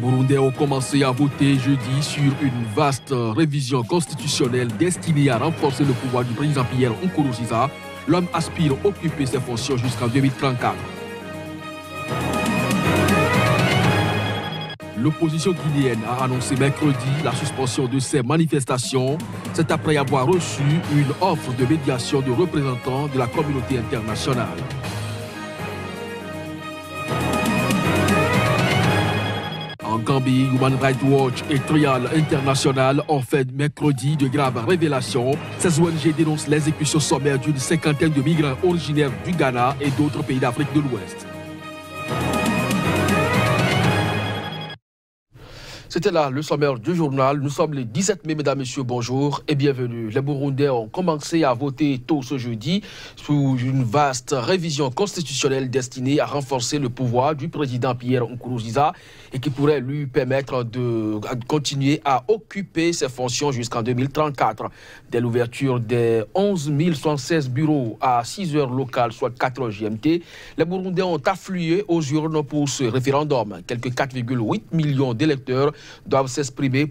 Burundais ont commencé à voter jeudi sur une vaste révision constitutionnelle destinée à renforcer le pouvoir du président Pierre Nkurunziza. L'homme aspire à occuper ses fonctions jusqu'en 2034. L'opposition guinéenne a annoncé mercredi la suspension de ses manifestations. C'est après avoir reçu une offre de médiation de représentants de la communauté internationale. En Gambie, Human Rights Watch et Trial International ont fait mercredi de graves révélations. Ces ONG dénoncent l'exécution sommaire d'une cinquantaine de migrants originaires du Ghana et d'autres pays d'Afrique de l'Ouest. C'était là le sommaire du journal. Nous sommes le 17 mai, mesdames, messieurs, bonjour et bienvenue. Les Burundais ont commencé à voter tôt ce jeudi sous une vaste révision constitutionnelle destinée à renforcer le pouvoir du président Pierre Nkurunziza et qui pourrait lui permettre de continuer à occuper ses fonctions jusqu'en 2034. Dès l'ouverture des 11 076 bureaux à 6 heures locales, soit 4 heures GMT, les Burundais ont afflué aux urnes pour ce référendum. Quelques 4,8 millions d'électeurs doivent s'exprimer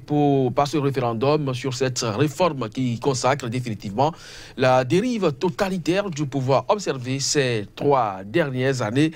par ce référendum sur cette réforme qui consacre définitivement la dérive totalitaire du pouvoir observé ces 3 dernières années.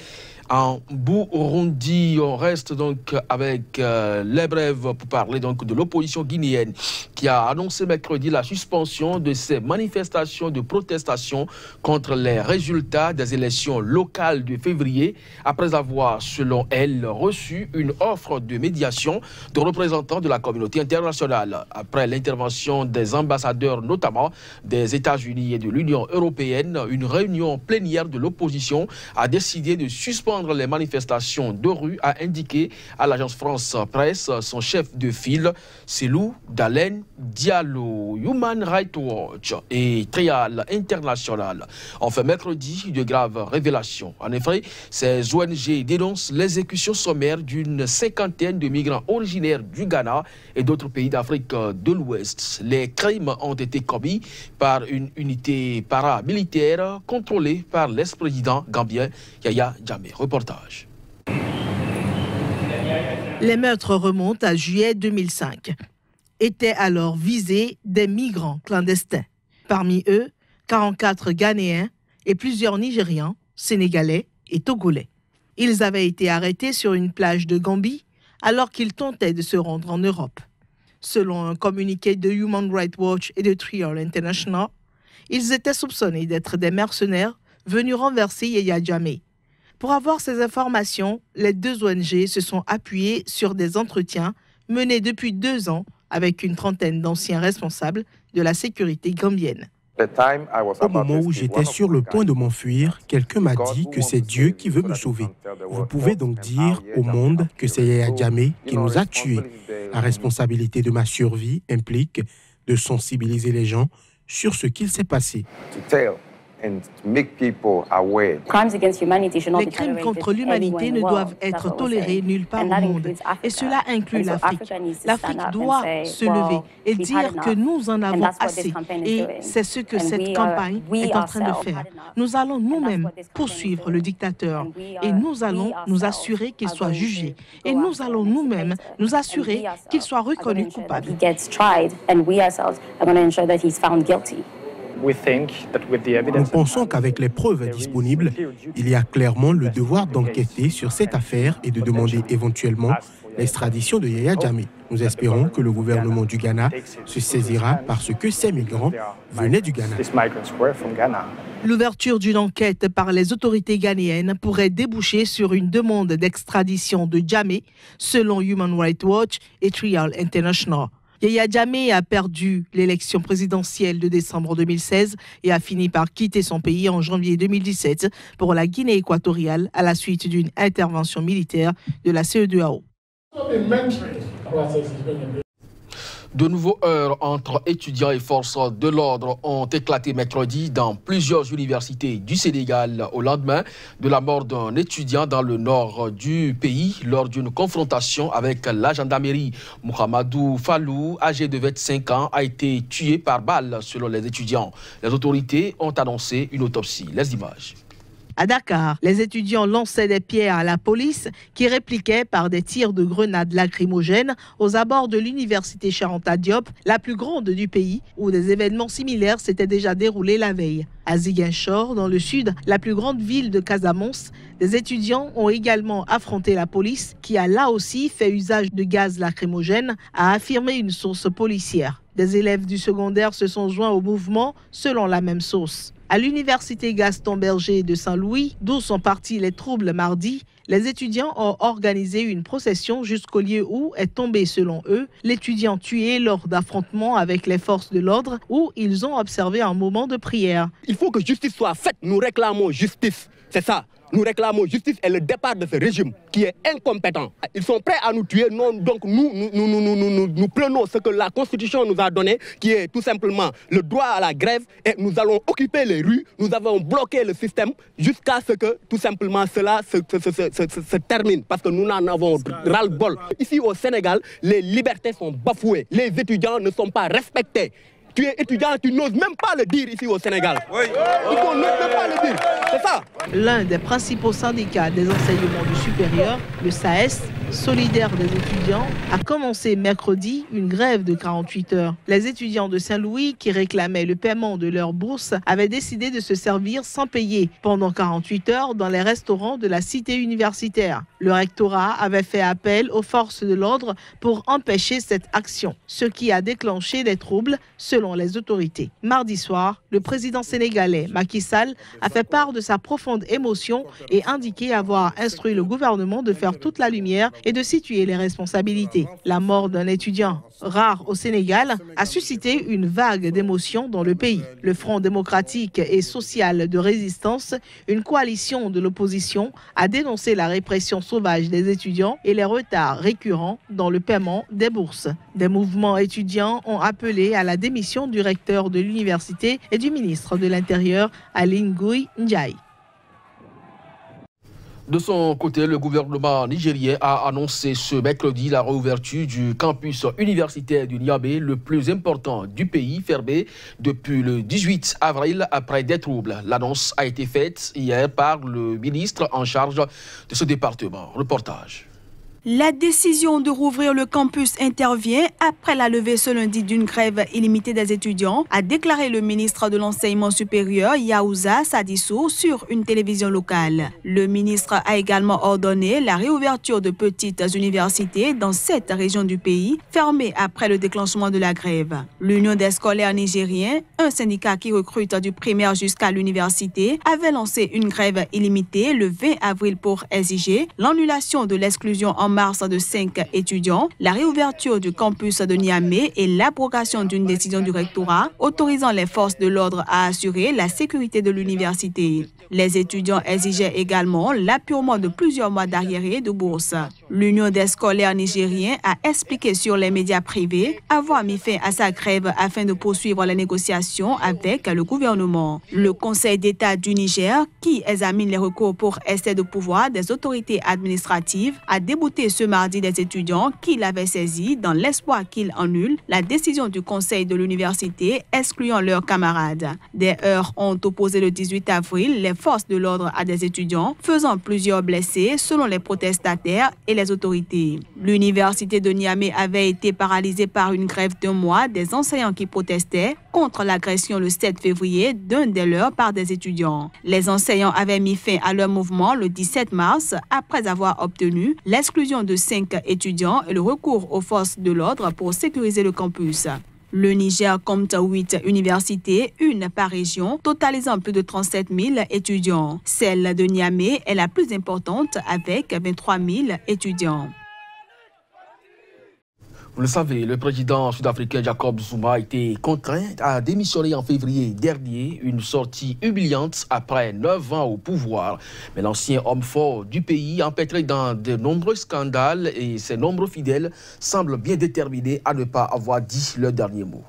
En Burundi, on reste donc avec les brèves pour parler donc de l'opposition guinéenne qui a annoncé mercredi la suspension de ses manifestations de protestation contre les résultats des élections locales de février après avoir, selon elle, reçu une offre de médiation de représentants de la communauté internationale. Après l'intervention des ambassadeurs, notamment des États-Unis et de l'Union européenne, une réunion plénière de l'opposition a décidé de suspendre les manifestations de rue, a indiqué à l'agence France Presse son chef de file, Selou Dalen Diallo. Human Rights Watch et Trial International ont fait mercredi de graves révélations. En effet, ces ONG dénoncent l'exécution sommaire d'une cinquantaine de migrants originaires du Ghana et d'autres pays d'Afrique de l'Ouest. Les crimes ont été commis par une unité paramilitaire contrôlée par l'ex-président gambien Yaya Jammeh. Reportage. Les meurtres remontent à juillet 2005. Étaient alors visés des migrants clandestins. Parmi eux, 44 Ghanéens et plusieurs Nigérians, Sénégalais et Togolais. Ils avaient été arrêtés sur une plage de Gambie alors qu'ils tentaient de se rendre en Europe. Selon un communiqué de Human Rights Watch et de Trial International, ils étaient soupçonnés d'être des mercenaires venus renverser Yaya Jammeh. Pour avoir ces informations, les 2 ONG se sont appuyées sur des entretiens menés depuis 2 ans avec une trentaine d'anciens responsables de la sécurité gambienne. Au moment où j'étais sur le point de m'enfuir, quelqu'un m'a dit que c'est Dieu qui veut me sauver. Vous pouvez donc dire au monde que c'est Yaya Jammeh qui nous a tués. La responsabilité de ma survie implique de sensibiliser les gens sur ce qu'il s'est passé. Les crimes contre l'humanité ne doivent être tolérés nulle part au monde. Et cela inclut l'Afrique. L'Afrique doit se lever et dire que nous en avons assez. Et c'est ce que cette campagne est en train de faire. Nous allons nous-mêmes poursuivre le dictateur. Et nous allons nous assurer qu'il soit jugé. Et nous allons nous-mêmes nous assurer qu'il soit reconnu coupable. Nous pensons qu'avec les preuves disponibles, il y a clairement le devoir d'enquêter sur cette affaire et de demander éventuellement l'extradition de Yaya Jammeh. Nous espérons que le gouvernement du Ghana se saisira parce que ces migrants venaient du Ghana. L'ouverture d'une enquête par les autorités ghanéennes pourrait déboucher sur une demande d'extradition de Jammeh, selon Human Rights Watch et Trial International. Yaya Jammeh a perdu l'élection présidentielle de décembre 2016 et a fini par quitter son pays en janvier 2017 pour la Guinée équatoriale à la suite d'une intervention militaire de la CEDEAO. De nouveaux heurts entre étudiants et forces de l'ordre ont éclaté mercredi dans plusieurs universités du Sénégal au lendemain de la mort d'un étudiant dans le nord du pays lors d'une confrontation avec la gendarmerie. Mohamedou Fallou, âgé de 25 ans, a été tué par balle selon les étudiants. Les autorités ont annoncé une autopsie. Les images. À Dakar, les étudiants lançaient des pierres à la police qui répliquait par des tirs de grenades lacrymogènes aux abords de l'université Cheikh Anta Diop, la plus grande du pays, où des événements similaires s'étaient déjà déroulés la veille. À Ziguinchor, dans le sud, la plus grande ville de Casamance, des étudiants ont également affronté la police qui a là aussi fait usage de gaz lacrymogène, a affirmé une source policière. Des élèves du secondaire se sont joints au mouvement selon la même source. À l'université Gaston Berger de Saint-Louis, d'où sont partis les troubles mardi, les étudiants ont organisé une procession jusqu'au lieu où est tombé, selon eux, l'étudiant tué lors d'affrontements avec les forces de l'ordre où ils ont observé un moment de prière. Il faut que justice soit faite. Nous réclamons justice. C'est ça. Nous réclamons justice et le départ de ce régime qui est incompétent. Ils sont prêts à nous tuer, non, donc nous prenons ce que la Constitution nous a donné, qui est tout simplement le droit à la grève, et nous allons occuper les rues, nous avons bloqué le système jusqu'à ce que tout simplement cela se termine, parce que nous n'en avons ras-le-bol. Ici au Sénégal, les libertés sont bafouées, les étudiants ne sont pas respectés. Tu es étudiant, tu n'oses même pas le dire ici au Sénégal. Oui. Tu n'oses même pas le dire. C'est ça. L'un des principaux syndicats des enseignements du supérieur, le SAES, solidaire des étudiants, a commencé mercredi une grève de 48 heures. Les étudiants de Saint-Louis, qui réclamaient le paiement de leur bourse, avaient décidé de se servir sans payer pendant 48 heures dans les restaurants de la cité universitaire. Le rectorat avait fait appel aux forces de l'ordre pour empêcher cette action, ce qui a déclenché des troubles selon les autorités. Mardi soir, le président sénégalais Macky Sall a fait part de sa profonde émotion et indiqué avoir instruit le gouvernement de faire toute la lumière et de situer les responsabilités. La mort d'un étudiant, rare au Sénégal, a suscité une vague d'émotions dans le pays. Le Front démocratique et social de résistance, une coalition de l'opposition, a dénoncé la répression sauvage des étudiants et les retards récurrents dans le paiement des bourses. Des mouvements étudiants ont appelé à la démission du recteur de l'université et du ministre de l'Intérieur, Aly Ngouille Ndiaye. De son côté, le gouvernement nigérien a annoncé ce mercredi la réouverture du campus universitaire du Niamey, le plus important du pays, fermé depuis le 18 avril après des troubles. L'annonce a été faite hier par le ministre en charge de ce département. Reportage. La décision de rouvrir le campus intervient après la levée ce lundi d'une grève illimitée des étudiants, a déclaré le ministre de l'Enseignement supérieur Yaouza Sadissou sur une télévision locale. Le ministre a également ordonné la réouverture de petites universités dans 7 régions du pays, fermées après le déclenchement de la grève. L'Union des scolaires nigériens, un syndicat qui recrute du primaire jusqu'à l'université, avait lancé une grève illimitée le 20 avril pour exiger l'annulation de l'exclusion en mars de 5 étudiants, la réouverture du campus de Niamey et l'abrogation d'une décision du rectorat autorisant les forces de l'ordre à assurer la sécurité de l'université. Les étudiants exigeaient également l'appurement de plusieurs mois d'arriérés de bourse. L'Union des scolaires nigériens a expliqué sur les médias privés avoir mis fin à sa grève afin de poursuivre les négociations avec le gouvernement. Le Conseil d'État du Niger, qui examine les recours pour excès de pouvoir des autorités administratives, a débouté ce mardi des étudiants qui l'avaient saisi dans l'espoir qu'ils annulent la décision du Conseil de l'université excluant leurs camarades. Des heurts ont opposé le 18 avril les forces de l'ordre à des étudiants, faisant plusieurs blessés selon les protestataires et les autorités. L'université de Niamey avait été paralysée par une grève d'1 mois des enseignants qui protestaient contre l'agression le 7 février d'un des leurs par des étudiants. Les enseignants avaient mis fin à leur mouvement le 17 mars après avoir obtenu l'exclusion de 5 étudiants et le recours aux forces de l'ordre pour sécuriser le campus. Le Niger compte 8 universités, une par région, totalisant plus de 37 000 étudiants. Celle de Niamey est la plus importante avec 23 000 étudiants. Vous le savez, le président sud-africain Jacob Zuma a été contraint à démissionner en février dernier, une sortie humiliante après 9 ans au pouvoir. Mais l'ancien homme fort du pays, empêtré dans de nombreux scandales et ses nombreux fidèles, semble bien déterminé à ne pas avoir dit le dernier mot.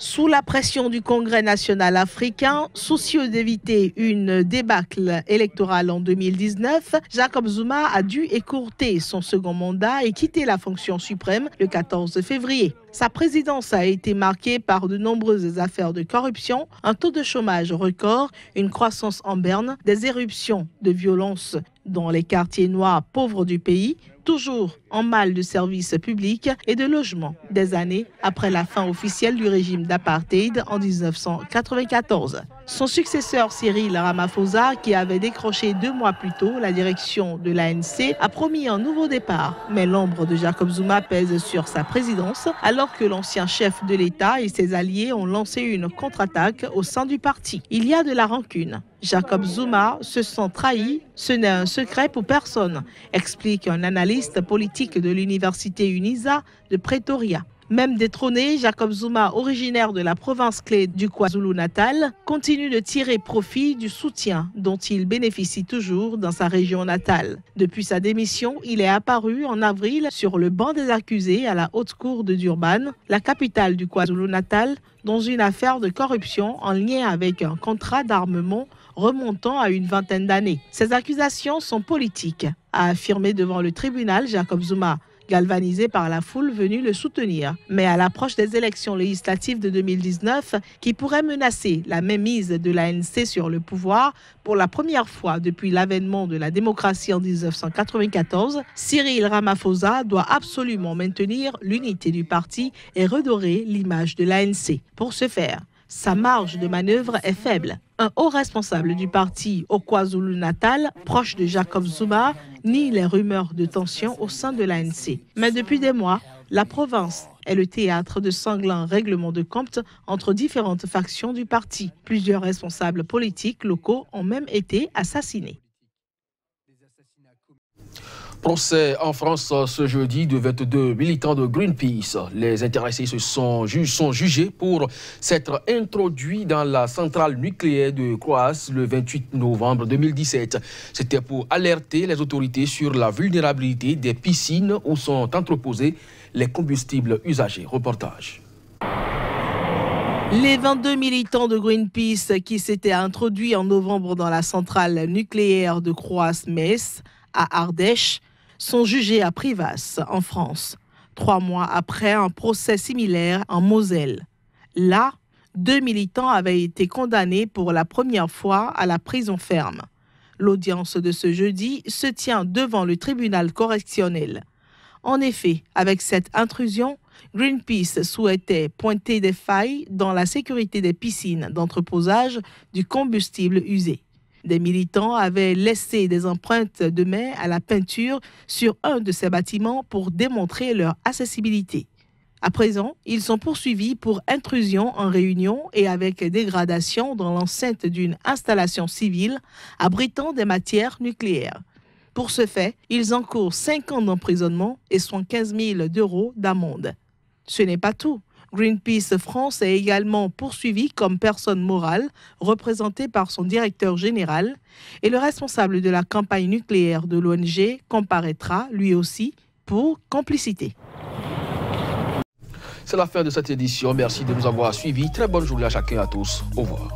Sous la pression du Congrès national africain, soucieux d'éviter une débâcle électorale en 2019, Jacob Zuma a dû écourter son second mandat et quitter la fonction suprême le 14 février. Sa présidence a été marquée par de nombreuses affaires de corruption, un taux de chômage record, une croissance en berne, des éruptions de violence dans les quartiers noirs pauvres du pays, toujours en mal de services publics et de logement, des années après la fin officielle du régime d'apartheid en 1994. Son successeur Cyril Ramaphosa, qui avait décroché 2 mois plus tôt la direction de l'ANC, a promis un nouveau départ. Mais l'ombre de Jacob Zuma pèse sur sa présidence, alors que l'ancien chef de l'État et ses alliés ont lancé une contre-attaque au sein du parti. Il y a de la rancune. Jacob Zuma se sent trahi, ce n'est un secret pour personne, explique un analyste politique de l'université UNISA de Pretoria. Même détrôné, Jacob Zuma, originaire de la province clé du KwaZulu-Natal, continue de tirer profit du soutien dont il bénéficie toujours dans sa région natale. Depuis sa démission, il est apparu en avril sur le banc des accusés à la haute cour de Durban, la capitale du KwaZulu-Natal, dans une affaire de corruption en lien avec un contrat d'armement remontant à une vingtaine d'années. Ces accusations sont politiques, a affirmé devant le tribunal Jacob Zuma, galvanisé par la foule venue le soutenir. Mais à l'approche des élections législatives de 2019, qui pourraient menacer la mainmise de l'ANC sur le pouvoir pour la première fois depuis l'avènement de la démocratie en 1994, Cyril Ramaphosa doit absolument maintenir l'unité du parti et redorer l'image de l'ANC. Pour ce faire, sa marge de manœuvre est faible. Un haut responsable du parti au KwaZulu-Natal, proche de Jacob Zuma, nie les rumeurs de tension au sein de l'ANC. Mais depuis des mois, la province est le théâtre de sanglants règlements de compte entre différentes factions du parti. Plusieurs responsables politiques locaux ont même été assassinés. Procès en France ce jeudi de 22 militants de Greenpeace. Les intéressés sont jugés pour s'être introduits dans la centrale nucléaire de Croasse le 28 novembre 2017. C'était pour alerter les autorités sur la vulnérabilité des piscines où sont entreposés les combustibles usagés. Reportage. Les 22 militants de Greenpeace qui s'étaient introduits en novembre dans la centrale nucléaire de Croasse-Metz à Ardèche sont jugés à Privas, en France, 3 mois après un procès similaire en Moselle. Là, 2 militants avaient été condamnés pour la première fois à la prison ferme. L'audience de ce jeudi se tient devant le tribunal correctionnel. En effet, avec cette intrusion, Greenpeace souhaitait pointer des failles dans la sécurité des piscines d'entreposage du combustible usé. Des militants avaient laissé des empreintes de main à la peinture sur un de ces bâtiments pour démontrer leur accessibilité. À présent, ils sont poursuivis pour intrusion en réunion et avec dégradation dans l'enceinte d'une installation civile abritant des matières nucléaires. Pour ce fait, ils encourent 5 ans d'emprisonnement et 75 000 € d'amende. Ce n'est pas tout. Greenpeace France est également poursuivi comme personne morale, représentée par son directeur général, et le responsable de la campagne nucléaire de l'ONG comparaîtra lui aussi pour complicité. C'est la fin de cette édition. Merci de nous avoir suivis. Très bonne journée à chacun et à tous. Au revoir.